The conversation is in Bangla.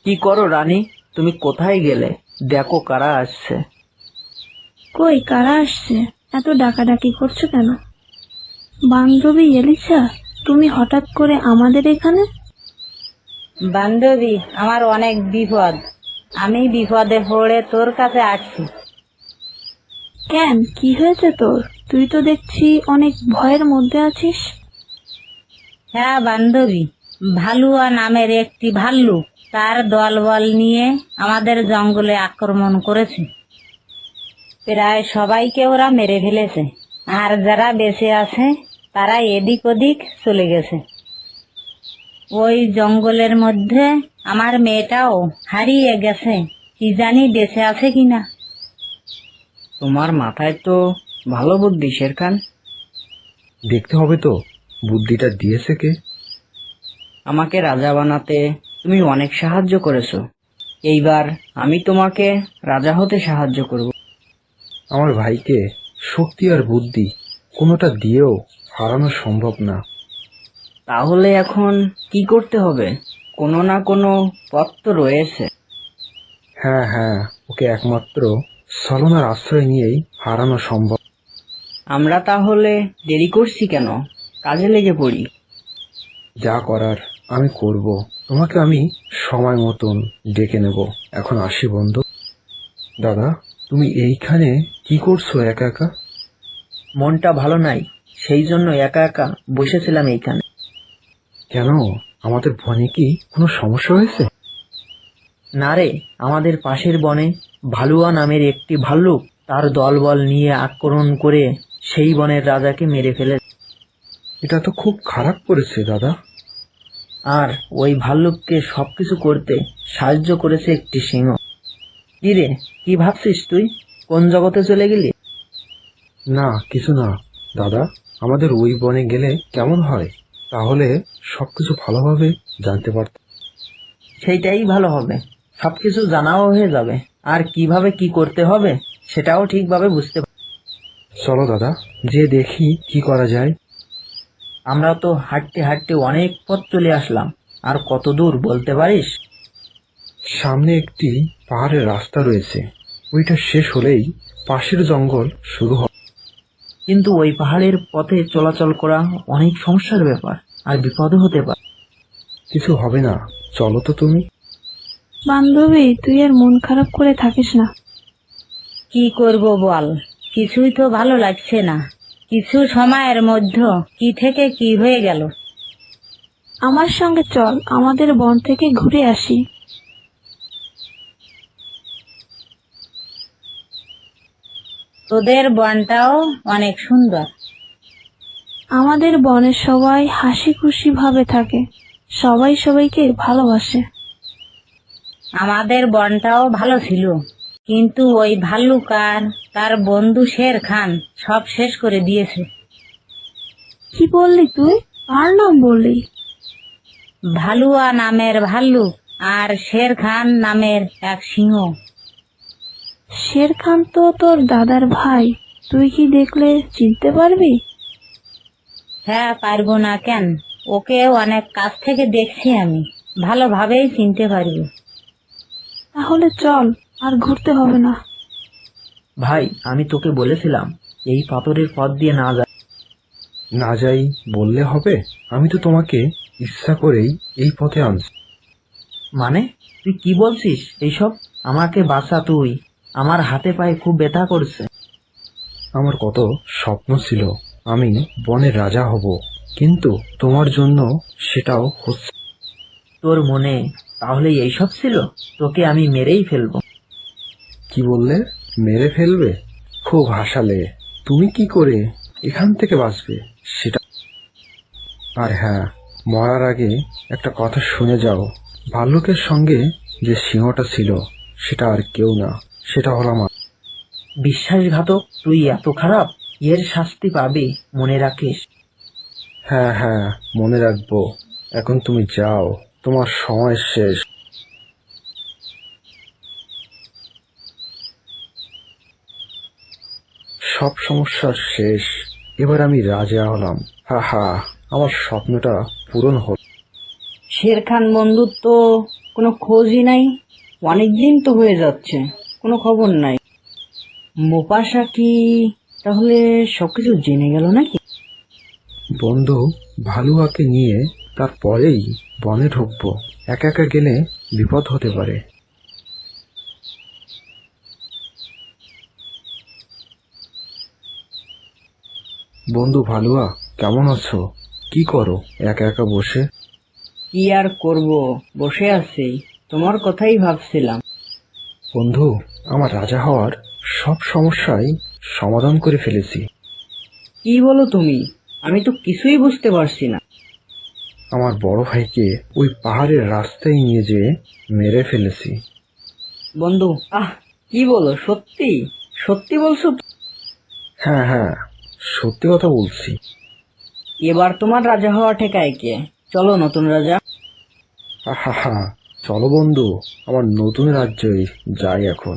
কি করো রানী? তুমি কোথায় গেলে? দেখো কারা আসছে। কই কারা আসছে? এত ডাকাডাকি করছো কেন? বান্ধবী এলিসা, তুমি হঠাৎ করে আমাদের এখানে? বান্ধবী, আমার অনেক বিপদ। আমি বিপদে পড়ে তোর কাছে আসছি। কেন, কি হয়েছে তোর? তুই তো দেখছি অনেক ভয়ের মধ্যে আছিস। হ্যাঁ বান্ধবী, ভালুয়া নামের একটি ভাল্লুক তার দলবল নিয়ে আমাদের জঙ্গলে আক্রমণ করেছে। প্রায় সবাইকে ওরা মেরে ফেলেছে, আর যারা বেঁচে আছে তারা এদিক ওদিক চলে গেছে। ওই জঙ্গলের মধ্যে আমার মেয়েটাও হারিয়ে গেছে, কি জানি বেঁচে আছে কিনা। তোমার মাথায় তো ভালো বুদ্ধি শের খান। দেখতে হবে তো বুদ্ধিটা দিয়েছে কে। আমাকে রাজা বানাতে তুমি অনেক সাহায্য করেছো, এইবার আমি তোমাকে রাজা হতে সাহায্য করব। আমার ভাইকে শক্তি আর বুদ্ধি কোনোটা দিয়েও হারানো সম্ভব না। তাহলে এখন কি করতে হবে? কোনো না কোনো পথ তো রয়েছে। হ্যাঁ হ্যাঁ, ওকে একমাত্র ছলনার আশ্রয় নিয়েই হারানো সম্ভব। আমরা তাহলে দেরি করছি কেন? কাজে লেগে পড়ি। যা করার আমি করব, তোমাকে আমি সময় মতন ডেকে নেব। এখন আসি বন্ধু। দাদা, তুমি এইখানে কি করছো একা একা? মনটা ভালো নাই, সেই জন্য একা একা বসেছিলাম এইখানে। কেন, আমাদের বনে কি কোনো সমস্যা হয়েছে? না রে, আমাদের পাশের বনে ভালুয়া নামের একটি ভাল্লুক তার দলবল নিয়ে আক্রমণ করে সেই বনের রাজাকে মেরে ফেলে। এটা তো খুব খারাপ করেছে দাদা। আর ওই ভাল্লুককে সবকিছু করতে সাহায্য করেছে একটি সিংহ। কি রে, কি ভাবছিস তুই? কোন জগতে চলে গেলি? না কিছু না দাদা, আমাদের ওই বনে গেলে কেমন হয়? তাহলে সবকিছু ভালোভাবে জানতে পারতাম। সেইটাই ভালো হবে, সবকিছু জানাও হয়ে যাবে, আর কিভাবে কি করতে হবে সেটাও ঠিকভাবে বুঝতে পারবে। চলো দাদা, যে দেখি কি করা যায়। আমরা তো হাঁটতে হাঁটতে অনেক পথ চলে আসলাম, আর কত দূর বলতে পারিস? সামনে একটি পাহাড়ের রাস্তা রয়েছে, ওইটা শেষ হলেই পাশের জঙ্গল শুরু হবে। কিন্তু ওই পাহাড়ের পথে চলাচল করা অনেক সমস্যার ব্যাপার, আর বিপদও হতে পারে। কিছু হবে না, চলো তো তুমি। বান্ধবী, তুই আর মন খারাপ করে থাকিস না। কি করব বল, কিছুই তো ভালো লাগছে না। কিছু সময়ের মধ্যে কি থেকে কি হয়ে গেল। আমার সঙ্গে চল, আমাদের বন থেকে ঘুরে আসি। তোদের বনটাও অনেক সুন্দর। আমাদের বনে সবাই হাসি খুশি ভাবে থাকে, সবাই সবাইকে ভালোবাসে। আমাদের বনটাও ভালো ছিল, কিন্তু ওই ভাল্লুক আর তার বন্ধু শের খান সব শেষ করে দিয়েছে। কি বললি তুই? কার নাম বললি? ভালুয়া নামের ভাল্লুক আর শের খান নামের এক সিংহ। শের খান তো তোর দাদার ভাই, তুই কি দেখলে চিনতে পারবি? হ্যাঁ, পারবো না কেন? ওকে অনেক কাছ থেকে দেখছি আমি, ভালোভাবেই চিনতে পারবো। তাহলে চল, আর ঘুরতে হবে না। ভাই, আমি তোকে বলেছিলাম এই পাথরের পথ দিয়ে না যা। না যাই বললে হবে? আমি তো তোমাকে ইচ্ছা করেই এই পথে আনছি। মানে তুই কি বলছিস এইসব? আমাকে বাঁচা তুই, আমার হাতে পায়ে খুব ব্যথা করছে। আমার কত স্বপ্ন ছিল আমি বনের রাজা হব, কিন্তু তোমার জন্য সেটাও হচ্ছে। তোর মনে তাহলে এইসব ছিল? তোকে আমি মেরেই ফেলবো। কি বললে? মেরে ফেলবে? খুব হাসালে। তুমি কি করে এখান থেকে বাঁচবে সেটা। আর হ্যাঁ, মরার আগে একটা কথা শুনে যাও। ভাল্লুকের সঙ্গে যে সিংহটা ছিল সেটা আর কেউ না, সেটা হলাম আমি। বিশ্বাসঘাতক, তুই এত খারাপ, এর শাস্তি পাবি, মনে রাখিস। হ্যাঁ হ্যাঁ, মনে রাখবো। এখন তুমি যাও, তোমার সময় শেষ। সব সমস্যার শেষ, এবার আমি রাজা হলাম। হা হা, আমার স্বপ্নটা পূরণ হল। শের খান বন্ধু তো কোনো খোঁজই নাই। অনেক দিন তো হয়ে যাচ্ছে, কোনো খবর নাই। মোপাসা কি তাহলে সবকিছু জেনে গেল নাকি? বন্ধু, ভালুয়াকে নিয়ে তারপরেই বনে ঢুকবো। একা একা গেলে বিপদ হতে পারে। বন্ধু ভালুয়া, কেমন আছো? কি করো একা একা বসে? কি আর করব, বসে আছি, তোমার কথাই ভাবছিলাম। বন্ধু, আমার রাজা হওয়ার সব সমস্যাই সমাধান করে ফেলেছি। কি বলো তুমি? আমি তো কিছুই বুঝতে পারছি না। আমার বড় ভাইকে ওই পাহাড়ের রাস্তায় নিয়ে যেয়ে মেরে ফেলেছি। বন্ধু, কি বলো? সত্যি সত্যি বলছো তো? হ্যাঁ হ্যাঁ, সত্যি কথা বলছি। এবার তোমার রাজা হওয়া ঠেকায় কে? চলো নতুন রাজা। হা হা, চলো বন্ধু, আমার নতুন রাজ্যে যাই এখন।